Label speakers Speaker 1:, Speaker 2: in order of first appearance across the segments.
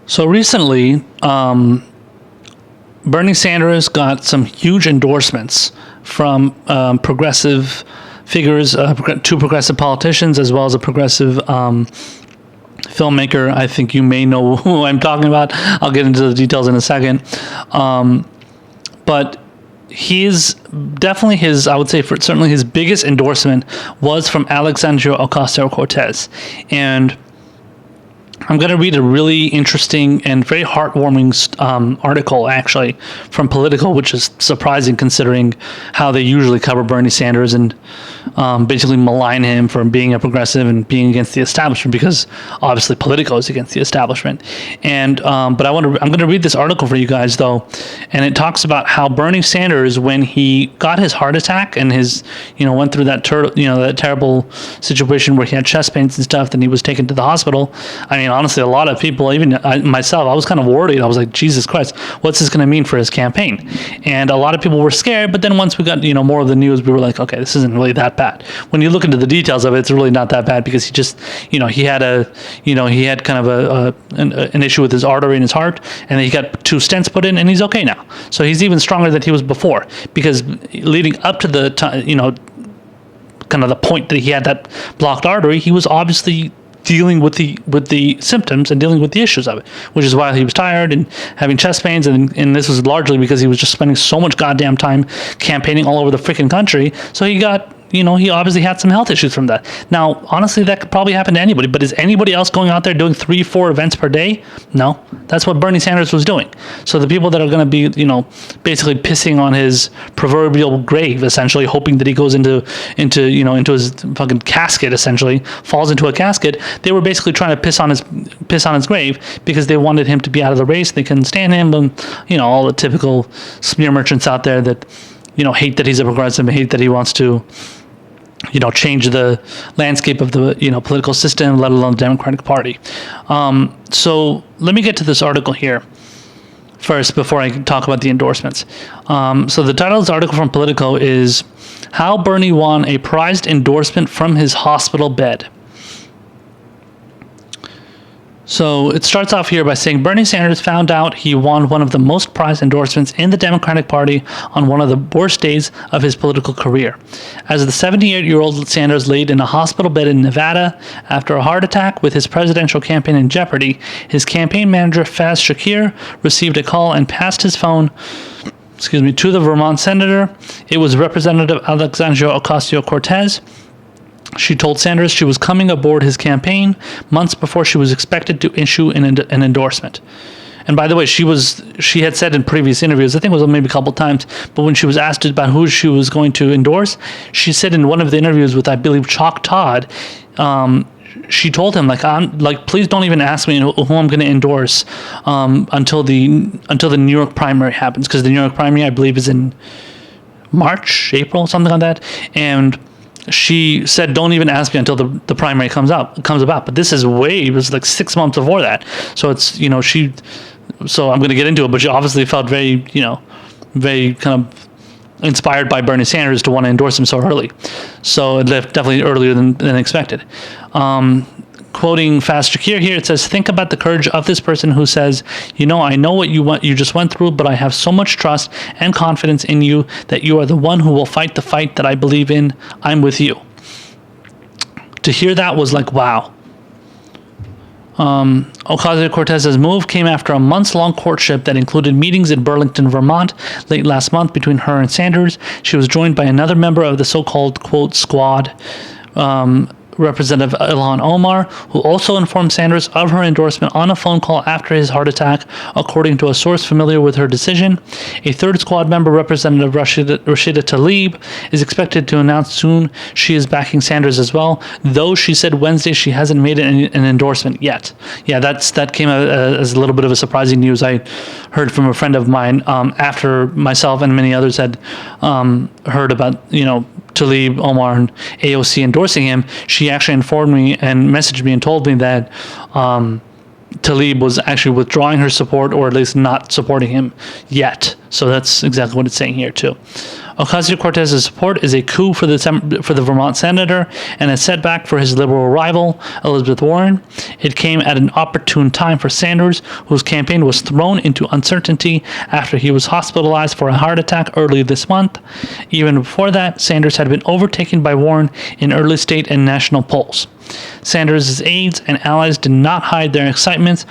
Speaker 1: So recently, Bernie Sanders got some huge endorsements from progressive figures, two progressive politicians, as well as a progressive filmmaker. I think you may know who I'm talking about. I'll get into the details in a second. But he's definitely I would say certainly his biggest endorsement was from Alexandria Ocasio-Cortez. And I'm going to read a really interesting and very heartwarming article, actually, from Politico, which is surprising considering how they usually cover Bernie Sanders and basically malign him for being a progressive and being against the establishment, because obviously Politico is against the establishment. And but I'm going to read this article for you guys, though, and it talks about how Bernie Sanders, when he got his heart attack and went through that that terrible situation where he had chest pains and stuff, then he was taken to the hospital. I mean, honestly, a lot of people, even myself, I was kind of worried. I was like, Jesus Christ, what's this going to mean for his campaign? And a lot of people were scared, but then once we got, more of the news, we were like, okay, this isn't really that bad. When you look into the details of it, it's really not that bad, because he just, he had kind of an issue with his artery in his heart, and then he got 2 stents put in, and he's okay now. So he's even stronger than he was before, because leading up to the time, kind of the point that he had that blocked artery, he was obviously dealing with the symptoms and dealing with the issues of it, which is why he was tired and having chest pains, and this was largely because he was just spending so much goddamn time campaigning all over the freaking country. So he got, he obviously had some health issues from that. Now, honestly, that could probably happen to anybody, but is anybody else going out there doing 3-4 events per day? No. That's what Bernie Sanders was doing. So the people that are going to be, basically pissing on his proverbial grave, essentially, hoping that he goes into his fucking casket, essentially, falls into a casket, they were basically trying to piss on his grave, because they wanted him to be out of the race. They couldn't stand him, and, all the typical smear merchants out there that, hate that he's a progressive, hate that he wants to, change the landscape of the, political system, let alone the Democratic Party. So let me get to this article here first before I talk about the endorsements. So the title of this article from Politico is "How Bernie Won a Prized Endorsement from His Hospital Bed." So it starts off here by saying Bernie Sanders found out he won one of the most prized endorsements in the Democratic Party on one of the worst days of his political career. As the 78-year-old Sanders laid in a hospital bed in Nevada after a heart attack with his presidential campaign in jeopardy, his campaign manager Faz Shakir received a call and passed his phone to the Vermont senator. It was Representative Alexandria Ocasio-Cortez. She told Sanders she was coming aboard his campaign months before she was expected to issue an endorsement. And by the way, she had said in previous interviews, I think it was maybe a couple times, but when she was asked about who she was going to endorse, she said in one of the interviews with, I believe, Chalk Todd, she told him, please don't even ask me who I'm going to endorse until the New York primary happens, because the New York primary, I believe, is in March, April, something like that. And she said, don't even ask me until the primary comes about. But this is it was like 6 months before that. So it's, so I'm going to get into it, but she obviously felt very, very kind of inspired by Bernie Sanders to want to endorse him so early. So it left definitely earlier than expected. Quoting Faz Shakir here, it says, "Think about the courage of this person who says, I know what you just went through, but I have so much trust and confidence in you that you are the one who will fight the fight that I believe in. I'm with you." To hear that was like, wow. Ocasio-Cortez's move came after a months-long courtship that included meetings in Burlington, Vermont, late last month between her and Sanders. She was joined by another member of the so-called, quote, squad, Representative Ilhan Omar, who also informed Sanders of her endorsement on a phone call after his heart attack, according to a source familiar with her decision. A third squad member, Representative Rashida Tlaib, is expected to announce soon she is backing Sanders as well, though she said Wednesday she hasn't made an endorsement yet. Yeah, that came out as a little bit of a surprising news. I heard from a friend of mine after myself and many others had heard about, Tlaib, Omar, and AOC endorsing him. She actually informed me and messaged me and told me that Tlaib was actually withdrawing her support, or at least not supporting him yet. So that's exactly what it's saying here too. Ocasio-Cortez's support is a coup for the Vermont senator and a setback for his liberal rival, Elizabeth Warren. It came at an opportune time for Sanders, whose campaign was thrown into uncertainty after he was hospitalized for a heart attack early this month. Even before that, Sanders had been overtaken by Warren in early state and national polls. Sanders' aides and allies did not hide their excitement.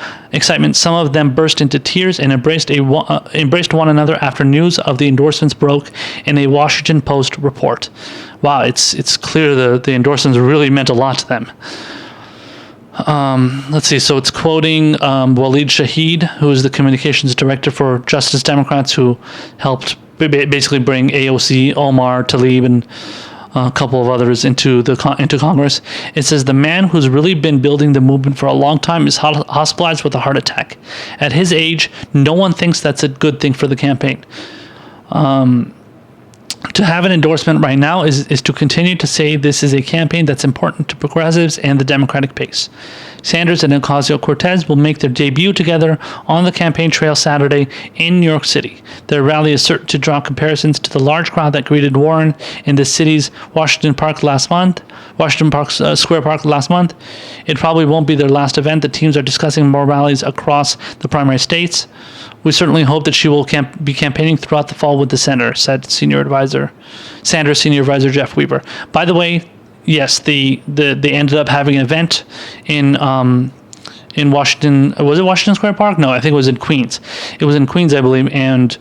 Speaker 1: Some of them burst into tears and embraced one another after news of the endorsements broke in a Washington Post report. Wow, it's clear the endorsements really meant a lot to them. Let's see. So it's quoting Waleed Shahid, who is the communications director for Justice Democrats, who helped basically bring AOC, Omar, Tlaib, and a couple of others into Congress. It says the man who's really been building the movement for a long time is hospitalized with a heart attack. At his age, no one thinks that's a good thing for the campaign. To have an endorsement right now is to continue to say this is a campaign that's important to progressives and the Democratic base. Sanders and Ocasio-Cortez will make their debut together on the campaign trail Saturday in New York City. Their rally is certain to draw comparisons to the large crowd that greeted Warren in the city's Washington Square Park last month. It probably won't be their last event. The teams are discussing more rallies across the primary states. We certainly hope that she will be campaigning throughout the fall with the senator, said Sanders Senior Advisor Jeff Weaver. By the way, yes, they ended up having an event in Washington. Was it Washington Square Park? No, I think it was in Queens. It was in Queens, I believe, and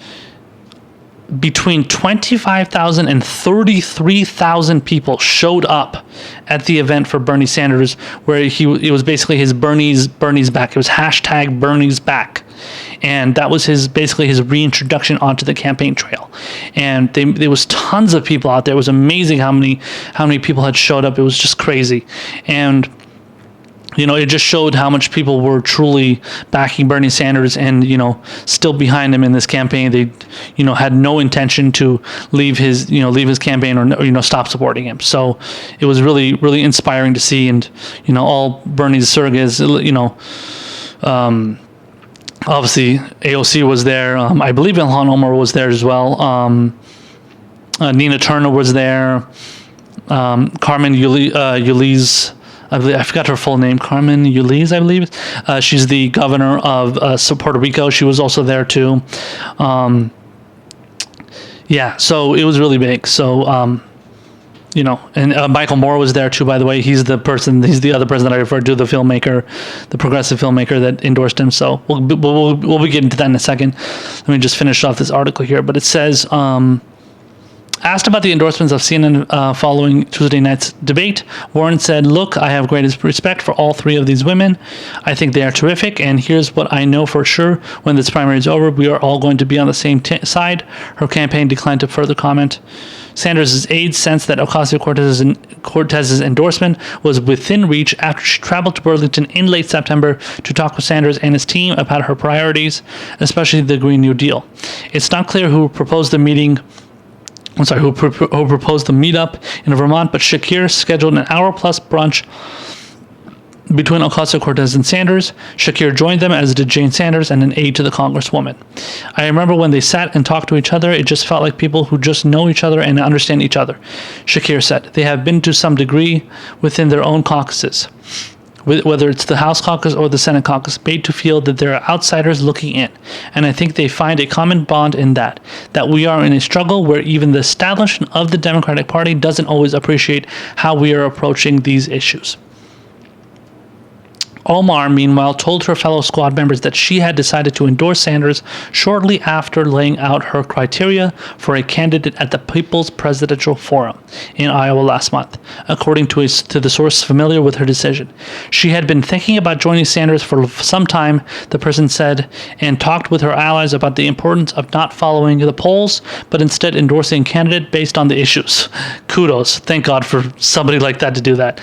Speaker 1: between 25,000 and 33,000 people showed up at the event for Bernie Sanders, where it was basically his Bernie's back. It was hashtag Bernie's back. And that was his reintroduction onto the campaign trail. And there was tons of people out there. It was amazing how many people had showed up. It was just crazy. And it just showed how much people were truly backing Bernie Sanders and, still behind him in this campaign. They, had no intention to leave his campaign or stop supporting him. So it was really, really inspiring to see. And, all Bernie's surrogates, obviously AOC was there. I believe Ilhan Omar was there as well. Nina Turner was there. Carmen Yulise, I forgot her full name. Carmen Yulise, I believe. She's the governor of Puerto Rico. She was also there too. So it was really big. So, and Michael Moore was there too, by the way. He's the other person that I referred to, the filmmaker, the progressive filmmaker that endorsed him. So we'll be getting to that in a second. Let me just finish off this article here. But it says, asked about the endorsements of CNN following Tuesday night's debate, Warren said, "Look, I have greatest respect for all three of these women. I think they are terrific, and here's what I know for sure. When this primary is over, we are all going to be on the same side." Her campaign declined to further comment. Sanders' aides sensed that Ocasio-Cortez's endorsement was within reach after she traveled to Burlington in late September to talk with Sanders and his team about her priorities, especially the Green New Deal. It's not clear who proposed the meetup in Vermont, but Shakir scheduled an hour-plus brunch between Ocasio-Cortez and Sanders. Shakir joined them, as did Jane Sanders and an aide to the Congresswoman. "I remember when they sat and talked to each other, it just felt like people who just know each other and understand each other," Shakir said. "They have been to some degree within their own caucuses, whether it's the House caucus or the Senate caucus, made to feel that there are outsiders looking in. And I think they find a common bond in that we are in a struggle where even the establishment of the Democratic Party doesn't always appreciate how we are approaching these issues." Omar, meanwhile, told her fellow squad members that she had decided to endorse Sanders shortly after laying out her criteria for a candidate at the People's Presidential Forum in Iowa last month, according to the source familiar with her decision. "She had been thinking about joining Sanders for some time," the person said, "and talked with her allies about the importance of not following the polls, but instead endorsing a candidate based on the issues." Kudos. Thank God for somebody like that to do that.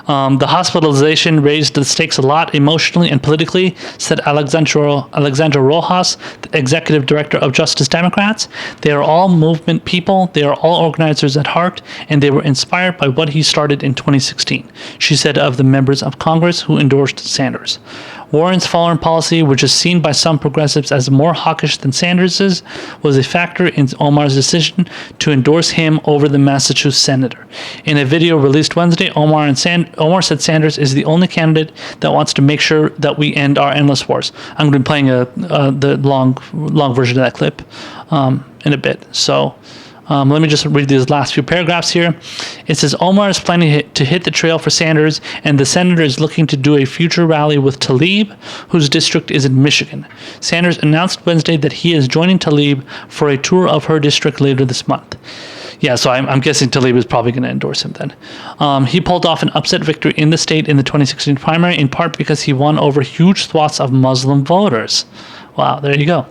Speaker 1: The hospitalization raised the stakes a lot emotionally and politically, said Alexandra Rojas, the executive director of Justice Democrats. "They are all movement people. They are all organizers at heart, and they were inspired by what he started in 2016, she said of the members of Congress who endorsed Sanders. Warren's foreign policy, which is seen by some progressives as more hawkish than Sanders's, was a factor in Omar's decision to endorse him over the Massachusetts senator. In a video released Wednesday, Omar said Sanders is the only candidate that wants to make sure that we end our endless wars. I'm going to be playing the long version of that clip in a bit. So let me just read these last few paragraphs here. It says, Omar is planning to hit the trail for Sanders, and the senator is looking to do a future rally with Tlaib, whose district is in Michigan. Sanders announced Wednesday that he is joining Tlaib for a tour of her district later this month. Yeah, so I'm guessing Tlaib is probably going to endorse him then. He pulled off an upset victory in the state in the 2016 primary, in part because he won over huge swaths of Muslim voters. Wow, there you go.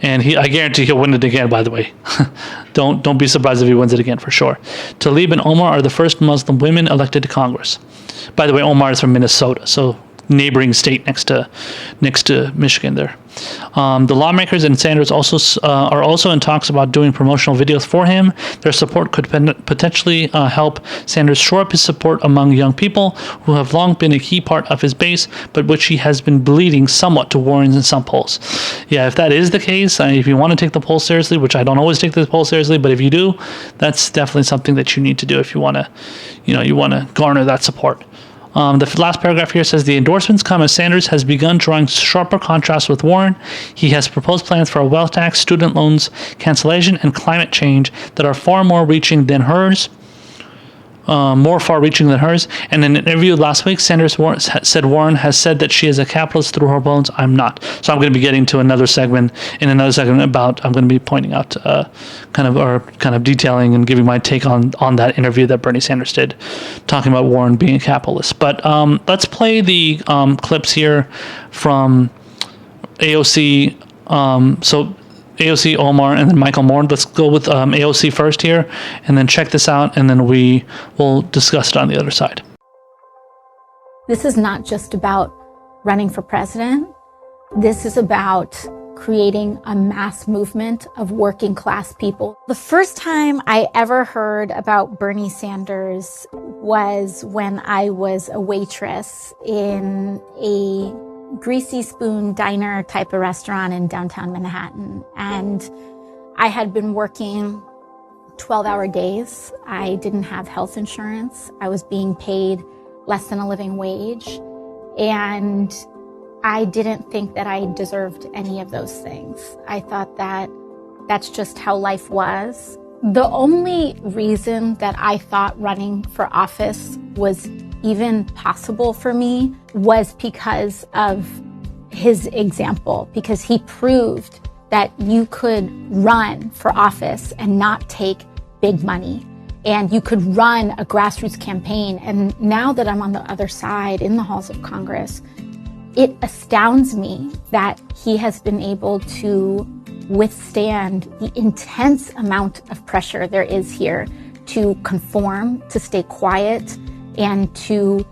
Speaker 1: And I guarantee he'll win it again, by the way. Don't be surprised if he wins it again, for sure. Tlaib and Omar are the first Muslim women elected to Congress. By the way, Omar is from Minnesota, so neighboring state next to Michigan there. The lawmakers and Sanders are also in talks about doing promotional videos for him. Their support could potentially help Sanders shore up his support among young people who have long been a key part of his base, but which he has been bleeding somewhat to Warren's in some polls. Yeah, if that is the case, if you want to take the poll seriously, which I don't always take the poll seriously, but if you do, that's definitely something that you need to do if you want to, garner that support. The last paragraph here says the endorsements come as Sanders has begun drawing sharper contrasts with Warren. He has proposed plans for a wealth tax, student loans cancellation, and climate change that are far more far-reaching than hers. And in an interview last week, Sanders said Warren has said that she is a capitalist through her bones. I'm not. So I'm going to be getting to another segment about, I'm going to be pointing out kind of detailing and giving my take on that interview that Bernie Sanders did, talking about Warren being a capitalist. But let's play the clips here from AOC. So AOC, Omar, and then Michael Moore. Let's go with AOC first here, and then check this out, and then we will discuss it on the other side.
Speaker 2: This is not just about running for president. This is about creating a mass movement of working class people. The first time I ever heard about Bernie Sanders was when I was a waitress in a Greasy Spoon diner type of restaurant in downtown Manhattan. And I had been working 12-hour days. I didn't have health insurance. I was being paid less than a living wage. And I didn't think that I deserved any of those things. I thought that that's just how life was. The only reason that I thought running for office was even possible for me was because of his example, because he proved that you could run for office and not take big money, and you could run a grassroots campaign. And now that I'm on the other side in the halls of Congress, it astounds me that he has been able to withstand the intense amount of pressure there is here to conform, to stay quiet, and to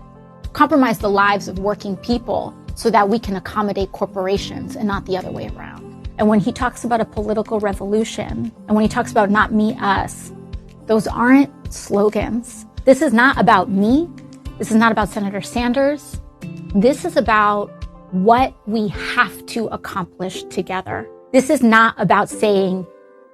Speaker 2: compromise the lives of working people so that we can accommodate corporations and not the other way around. And when he talks about a political revolution, and when he talks about not me, us, those aren't slogans. This is not about me. This is not about Senator Sanders. This is about what we have to accomplish together. This is not about saying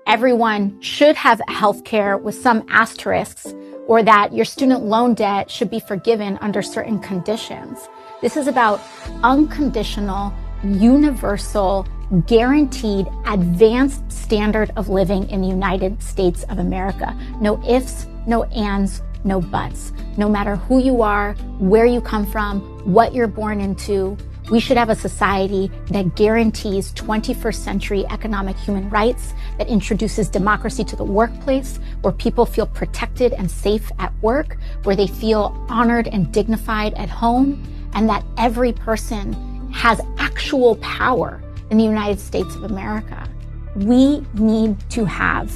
Speaker 2: everyone should have health care with some asterisks, or that your student loan debt should be forgiven under certain conditions. This is about unconditional, universal, guaranteed, advanced standard of living in the United States of America. No ifs, no ands, no buts. No matter who you are, where you come from, what you're born into, we should have a society that guarantees 21st century economic human rights, that introduces democracy to the workplace, where people feel protected and safe at work, where they feel honored and dignified at home, and that every person has actual power in the United States of America. We need to have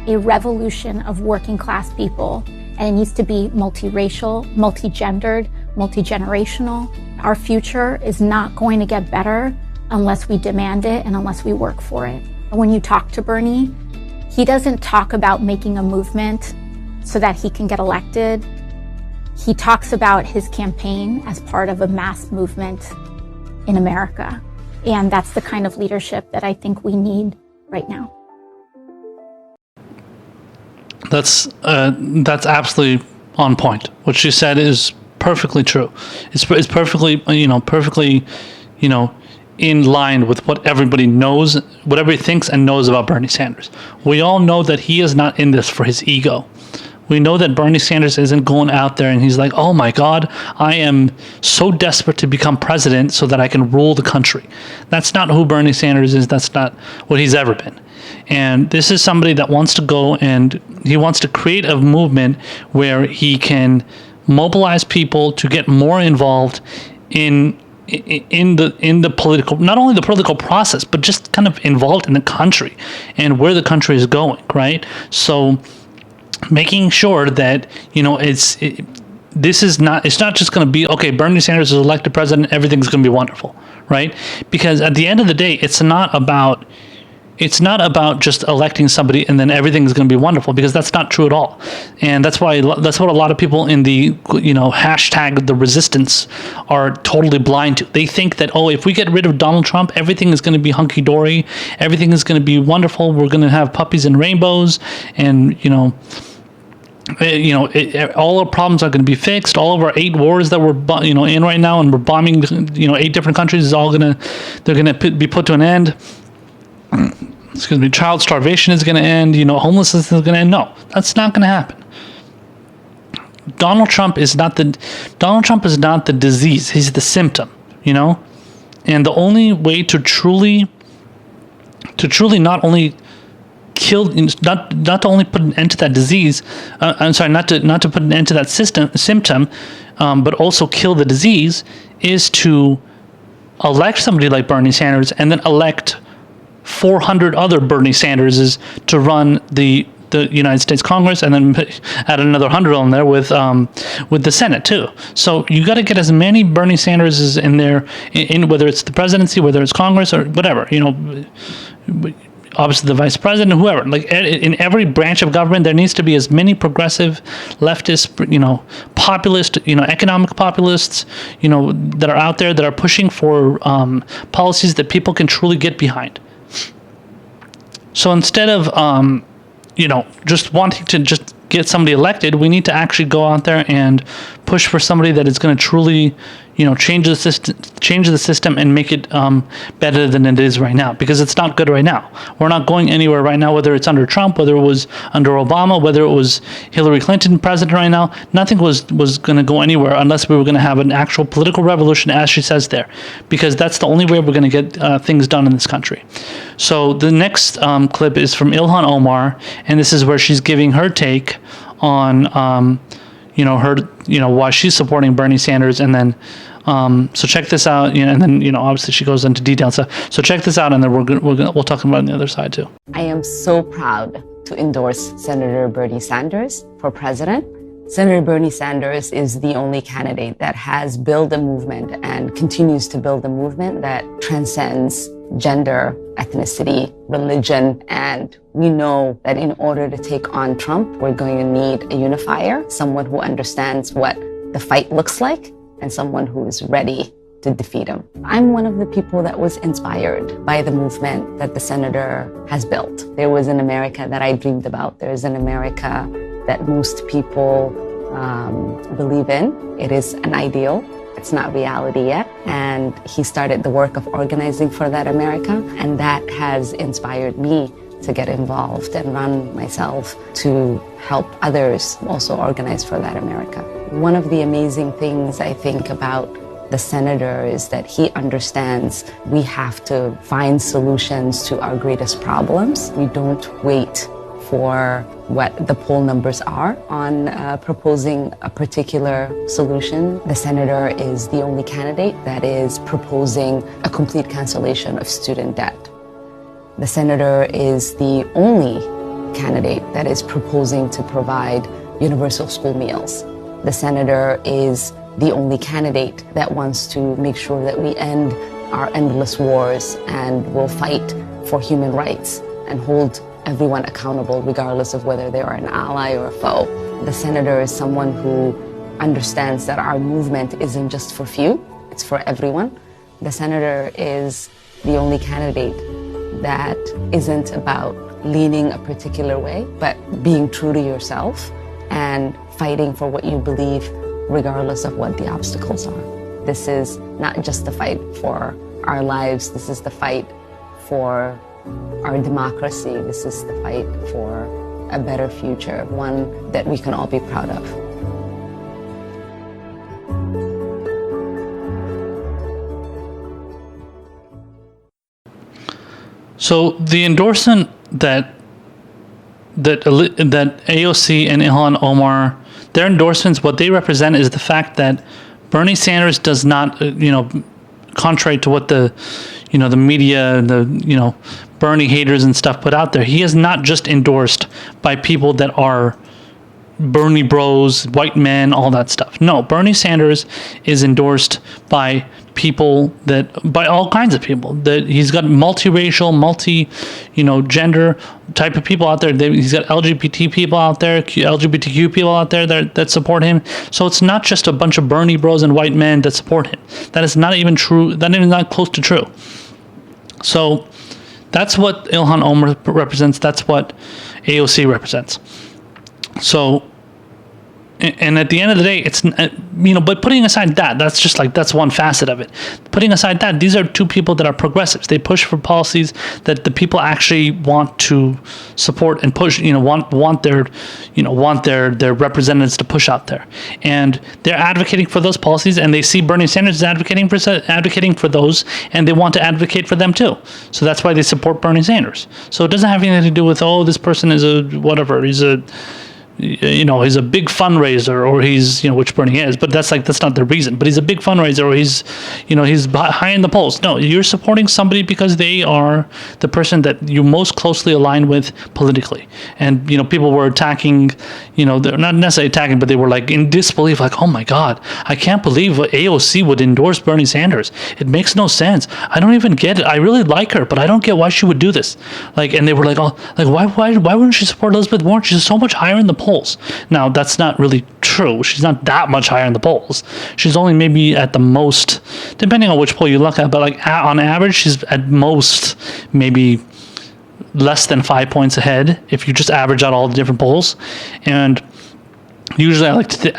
Speaker 2: a revolution of working class people, and it needs to be multiracial, multigendered, multi-generational. Our future is not going to get better unless we demand it and unless we work for it. And when you talk to Bernie, he doesn't talk about making a movement so that he can get elected. He talks about his campaign as part of a mass movement in America. And that's the kind of leadership that I think we need right now.
Speaker 1: That's absolutely on point. What she said is perfectly true. It's perfectly, perfectly, in line with what everybody knows, what everybody thinks and knows about Bernie Sanders. We all know that he is not in this for his ego. We know that Bernie Sanders isn't going out there and he's like, oh my God, I am so desperate to become president so that I can rule the country. That's not who Bernie Sanders is. That's not what he's ever been. And this is somebody that wants to go and he wants to create a movement where he can mobilize people to get more involved in the political, not only the political process, but just kind of involved in the country and where the country is going, right? So making sure that, it's not just going to be, okay, Bernie Sanders is elected president, everything's going to be wonderful, right? Because at the end of the day, it's not about just electing somebody and then everything's going to be wonderful, because that's not true at all. And that's what a lot of people in the, hashtag the resistance are totally blind to. They think that, if we get rid of Donald Trump, everything is going to be hunky-dory, everything is going to be wonderful, we're going to have puppies and rainbows, and, all our problems are going to be fixed. All of our 8 wars that we're in right now, and we're bombing 8 different countries, is all they're going to be put to an end. Excuse me. Child starvation is going to end. Homelessness is going to end. No, that's not going to happen. Donald Trump is not the disease. He's the symptom. And the only way to truly not only kill, not to only put an end to that disease, not to put an end to that symptom, but also kill the disease, is to elect somebody like Bernie Sanders and then elect 400 other Bernie Sanderses to run the United States Congress, and then add another 100 on there with the Senate too. So you got to get as many Bernie Sanderses in there, in whether it's the presidency, whether it's Congress, or whatever. Obviously the vice president, whoever. Like in every branch of government, there needs to be as many progressive, leftist, populist, economic populists, that are out there that are pushing for policies that people can truly get behind. So instead of just wanting to just get somebody elected, we need to actually go out there and push for somebody that is going to truly, change the system and make it better than it is right now, because it's not good right now. We're not going anywhere right now, whether it's under Trump, whether it was under Obama, whether it was Hillary Clinton president right now. Nothing was going to go anywhere unless we were going to have an actual political revolution, as she says there, because that's the only way we're going to get things done in this country. So the next clip is from Ilhan Omar, and this is where she's giving her take on why she's supporting Bernie Sanders. And then so check this out, and then obviously she goes into detail. So check this out, and then we'll talk about it on the other side too.
Speaker 3: I am so proud to endorse Senator Bernie Sanders for president. Senator Bernie Sanders is the only candidate that has built a movement and continues to build a movement that transcends gender, ethnicity, religion, and we know that in order to take on Trump, we're going to need a unifier, someone who understands what the fight looks like, and someone who is ready to defeat him. I'm one of the people that was inspired by the movement that the senator has built. There was an America that I dreamed about. There's an America that most people believe in. It is an ideal. It's not reality yet. And he started the work of organizing for that America. And that has inspired me to get involved and run myself to help others also organize for that America. One of the amazing things I think about the senator is that he understands we have to find solutions to our greatest problems. We don't wait for what the poll numbers are on proposing a particular solution. The senator is the only candidate that is proposing a complete cancellation of student debt. The senator is the only candidate that is proposing to provide universal school meals. The senator is the only candidate that wants to make sure that we end our endless wars and will fight for human rights and hold everyone accountable regardless of whether they are an ally or a foe. The senator is someone who understands that our movement isn't just for few, it's for everyone. The senator is the only candidate that isn't about leaning a particular way, but being true to yourself and fighting for what you believe regardless of what the obstacles are. This is not just the fight for our lives, this is the fight for our democracy, this is the fight for a better future, one that we can all be proud of.
Speaker 1: So the endorsement that AOC and Ilhan Omar, their endorsements, what they represent is the fact that Bernie Sanders does not, contrary to what the media, the Bernie haters and stuff put out there, he is not just endorsed by people that are Bernie bros, white men, all that stuff. No, Bernie Sanders is endorsed by by all kinds of people. That he's got multiracial, gender type of people out there. He's got LGBT people out there, LGBTQ people out there that support him. So it's not just a bunch of Bernie bros and white men that support him. That is not even true. That is not close to true. So that's what Ilhan Omar represents. That's what AOC represents. So, and at the end of the day, it's, but putting aside that's one facet of it. Putting aside that, these are two people that are progressives. They push for policies that the people actually want to support and push, want their representatives to push out there. And they're advocating for those policies, and they see Bernie Sanders is advocating for those, and they want to advocate for them too. So that's why they support Bernie Sanders. So it doesn't have anything to do with, this person is he's a big fundraiser, or he's, which Bernie is, but that's not the reason. But he's a big fundraiser, or he's high in the polls. No, you're supporting somebody because they are the person that you most closely align with politically. And, people were attacking, they're not necessarily attacking, but they were in disbelief, oh my God, I can't believe AOC would endorse Bernie Sanders. It makes no sense. I don't even get it. I really like her, but I don't get why she would do this. And they were why wouldn't she support Elizabeth Warren? She's so much higher in the polls. Now, that's not really true. She's not that much higher in the polls. She's only maybe at the most, depending on which poll you look at, but on average, she's at most maybe less than 5 points ahead if you just average out all the different polls. And usually I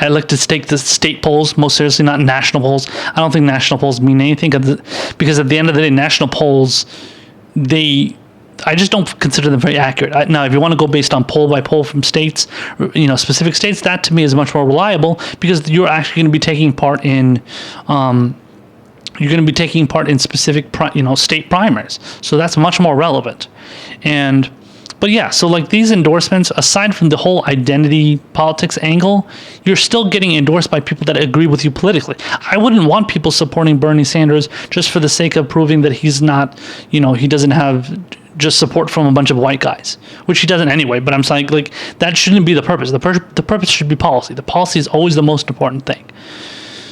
Speaker 1: like to take the state polls most seriously, not national polls. I don't think national polls mean anything because at the end of the day, national polls, I just don't consider them very accurate. Now, if you want to go based on poll by poll from states, specific states, that to me is much more reliable because you're actually going to be taking part in, specific, state primaries. So that's much more relevant. But yeah, so these endorsements, aside from the whole identity politics angle, you're still getting endorsed by people that agree with you politically. I wouldn't want people supporting Bernie Sanders just for the sake of proving that he's not, he doesn't have just support from a bunch of white guys, which he doesn't anyway. But I'm saying that shouldn't be the purpose. The purpose should be policy. The policy is always the most important thing.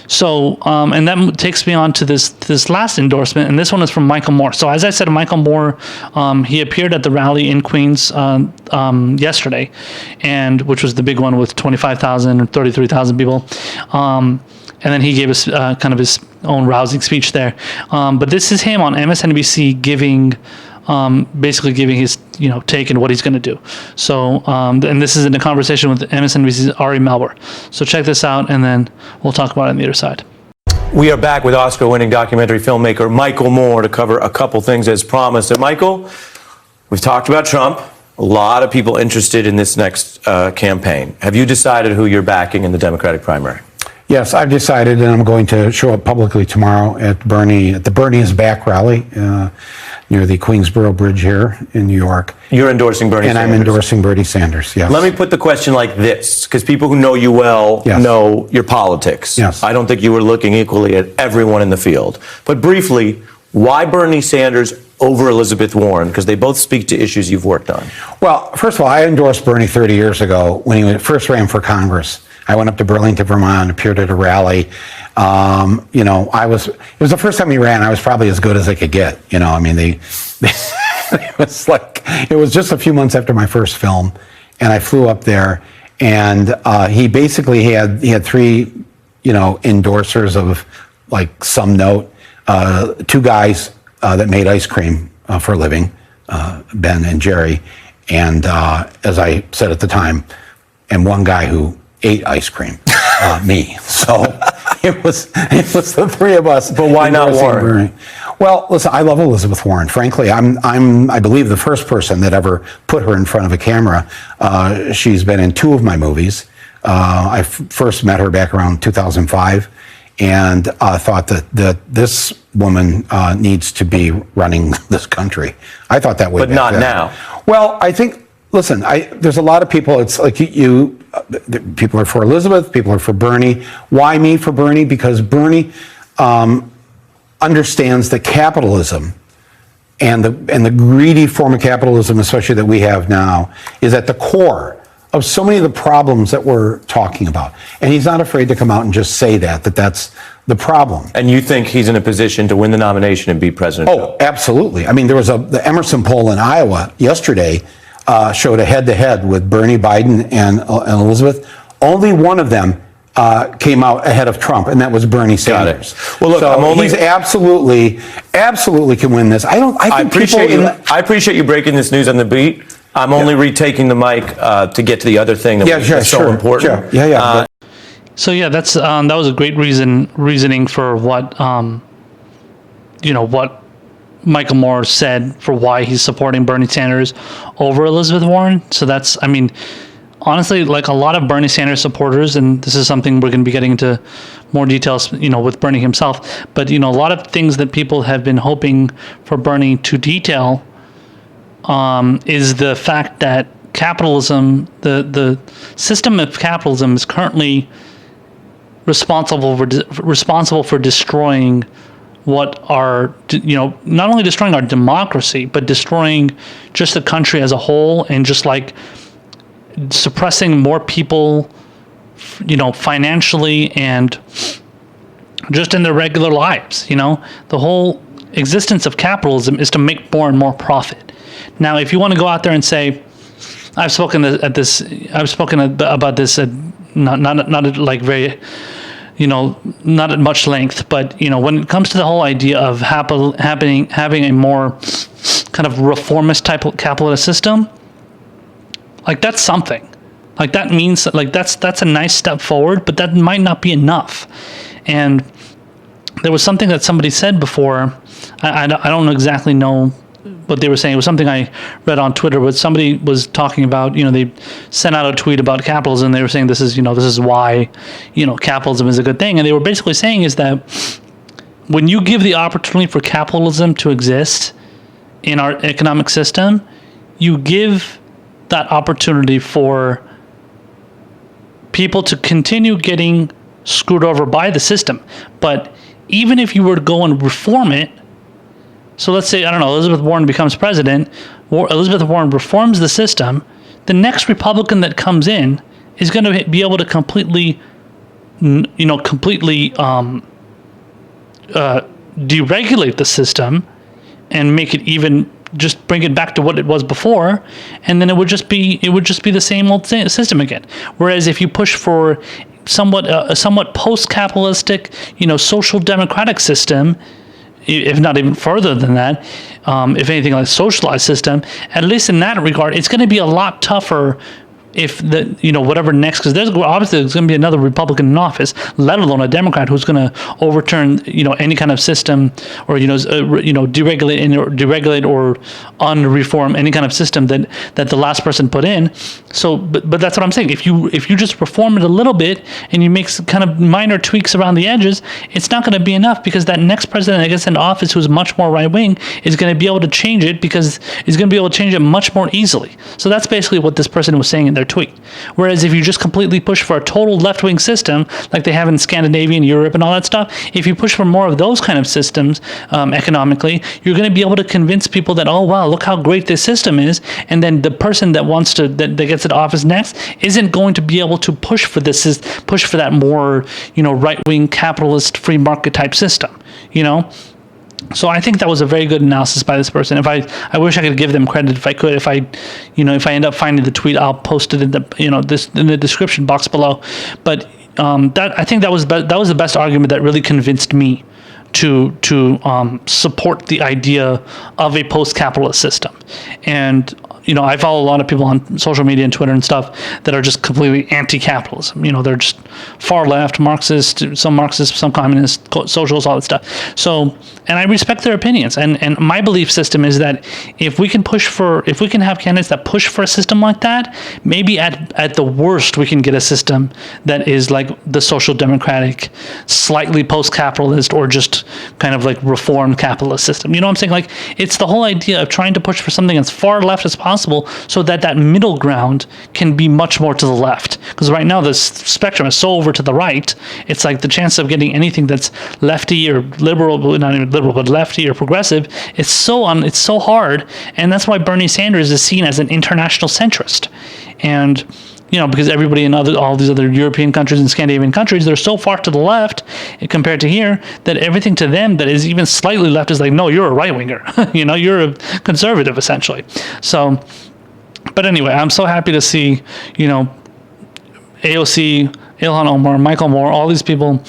Speaker 1: So, and that takes me on to this last endorsement, and this one is from Michael Moore. So as I said, Michael Moore, he appeared at the rally in Queens yesterday, and which was the big one with 25,000 or 33,000 people. And then he gave us kind of his own rousing speech there. But this is him on MSNBC basically giving his take and what he's going to do. So and this is in a conversation with MSNBC's Ari Melber. So check this out, and then we'll talk about it on the other side.
Speaker 4: We are back with Oscar-winning documentary filmmaker Michael Moore to cover a couple things as promised. And Michael, we've talked about Trump. A lot of people interested in this next campaign. Have you decided who you're backing in the Democratic primary?
Speaker 5: Yes, I've decided, and I'm going to show up publicly tomorrow at the Bernie is Back rally near the Queensboro Bridge here in New York.
Speaker 4: You're endorsing Bernie Sanders? And
Speaker 5: I'm endorsing Bernie Sanders, yes.
Speaker 4: Let me put the question like this, because people who know you well know your politics.
Speaker 5: Yes.
Speaker 4: I don't think you were looking equally at everyone in the field. But briefly, why Bernie Sanders over Elizabeth Warren? Because they both speak to issues you've worked on. Well,
Speaker 5: first of all, I endorsed Bernie 30 years ago when he first ran for Congress. I went up to Burlington, Vermont, appeared at a rally. It was the first time he ran. I was probably as good as I could get. It was just a few months after my first film, and I flew up there, and he basically had three, endorsers of like some note. Two guys that made ice cream for a living, Ben and Jerry, and as I said at the time, and one guy who ate ice cream, me. So it was the three of us.
Speaker 4: But why not Warren?
Speaker 5: Bernie. Well, listen, I love Elizabeth Warren. Frankly, I believe the first person that ever put her in front of a camera. She's been in 2 of my movies. I first met her back around 2005, and thought that this woman needs to be running this country. I thought that way.
Speaker 4: But not now.
Speaker 5: Well, I think. Listen, there's a lot of people. It's like people are for Elizabeth, people are for Bernie. Why me for Bernie? Because Bernie understands that capitalism and the greedy form of capitalism, especially that we have now, is at the core of so many of the problems that we're talking about. And he's not afraid to come out and just say that's the problem.
Speaker 4: And you think he's in a position to win the nomination and be president?
Speaker 5: Oh, absolutely. I mean, there was the Emerson poll in Iowa yesterday. Showed a head-to-head with Bernie, Biden, and Elizabeth. Only one of them came out ahead of Trump, and that was Bernie Sanders.
Speaker 4: Got it. Well, look,
Speaker 5: so he's absolutely can win this. I
Speaker 4: appreciate you breaking this news on the beat. I'm only retaking the mic to get to the other thing that's so important.
Speaker 5: Sure. Yeah.
Speaker 1: So yeah, that's that was a great reasoning for what what Michael Moore said for why he's supporting Bernie Sanders over Elizabeth Warren. So that's, I mean, honestly, like a lot of Bernie Sanders supporters, and this is something we're going to be getting into more details, with Bernie himself, but, a lot of things that people have been hoping for Bernie to detail is the fact that capitalism, the system of capitalism is currently responsible for destroying what are, not only destroying our democracy, but destroying just the country as a whole, and just like suppressing more people, financially and just in their regular lives. The whole existence of capitalism is to make more and more profit. Now, if you want to go out there and say, I've spoken about this, not like very, not at much length, but when it comes to the whole idea of having a more kind of reformist type of capitalist system, like that's something. Like that means like that's a nice step forward, but that might not be enough. And there was something that somebody said before. I don't exactly know what they were saying. It was something I read on Twitter, but somebody was talking about, they sent out a tweet about capitalism, and they were saying this is why, capitalism is a good thing. And they were basically saying is that when you give the opportunity for capitalism to exist in our economic system, you give that opportunity for people to continue getting screwed over by the system. But even if you were to go and reform it, so let's say, Elizabeth Warren becomes president, Elizabeth Warren reforms the system, the next Republican that comes in is going to be able to completely deregulate the system and make it even, just bring it back to what it was before, and then it would just be the same old system again. Whereas if you push for a somewhat post-capitalistic, social democratic system, if not even further than that, if anything like socialized system, at least in that regard, it's going to be a lot tougher if whatever next, because there's going to be another Republican in office, let alone a Democrat who's going to overturn any kind of system, or deregulate or unreform any kind of system that the last person put in. So, but that's what I'm saying. If you just reform it a little bit and you make some kind of minor tweaks around the edges, it's not going to be enough, because that next president that gets in office who's much more right wing is going to be able to change it, because he's going to be able to change it much more easily. So that's basically what this person was saying in their tweet. Whereas if you just completely push for a total left-wing system like they have in Scandinavia and Europe and all that stuff, if you push for more of those kind of systems economically, you're going to be able to convince people that, oh wow, look how great this system is, and then the person that gets into office next isn't going to be able to push for that more right-wing capitalist free market type system. So I think that was a very good analysis by this person. I wish I could give them credit if I could. If I end up finding the tweet, I'll post it in the description box below. But I think that was the best argument that really convinced me to support the idea of a post-capitalist system. And I follow a lot of people on social media and Twitter and stuff that are just completely anti-capitalism. They're just far left, Marxist, some communist, socialists, all that stuff. So, and I respect their opinions. And my belief system is that if we can have candidates that push for a system like that, maybe at the worst we can get a system that is like the social democratic, slightly post-capitalist, or just kind of like reformed capitalist system. You know what I'm saying? Like, it's the whole idea of trying to push for something as far left as possible, so that middle ground can be much more to the left. Because right now the spectrum is so over to the right, it's like the chance of getting anything that's lefty or liberal, not even liberal, but lefty or progressive, it's so hard. And that's why Bernie Sanders is seen as an international centrist. And because everybody in all these other European countries and Scandinavian countries, they're so far to the left compared to here that everything to them that is even slightly left is like, no, you're a right-winger. You're a conservative, essentially. So, but anyway, I'm so happy to see, AOC, Ilhan Omar, Michael Moore, all these people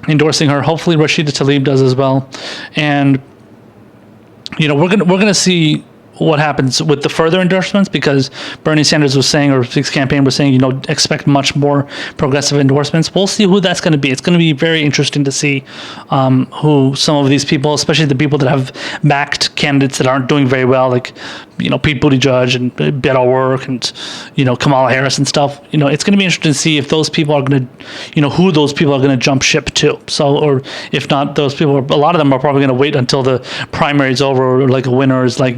Speaker 1: endorsing her. Hopefully Rashida Tlaib does as well. And, we're gonna see what happens with the further endorsements, because Bernie Sanders was saying, or his campaign was saying, expect much more progressive endorsements. We'll see who that's going to be. It's going to be very interesting to see who some of these people, especially the people that have backed candidates that aren't doing very well, like Pete Buttigieg and Beto O'Rourke and Kamala Harris and stuff. It's going to be interesting to see if those people are going to, who those people are going to jump ship to. So, or if not, those people, a lot of them are probably going to wait until the primary is over, or like a winner is like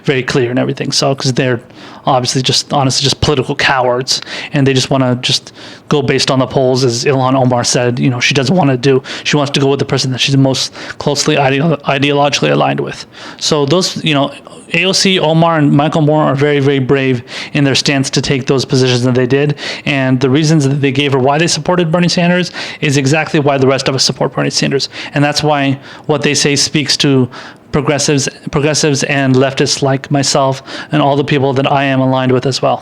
Speaker 1: very clear and everything. So, because they're obviously honestly just political cowards, and they just want to just go based on the polls, as Ilhan Omar said. She doesn't want to do. She wants to go with the person that she's most closely ideologically aligned with. So those, AOC, Omar, and Michael Moore are very, very brave in their stance to take those positions that they did. And the reasons that they gave her why they supported Bernie Sanders is exactly why the rest of us support Bernie Sanders. And that's why what they say speaks to progressives and leftists like myself and all the people that I am aligned with as well.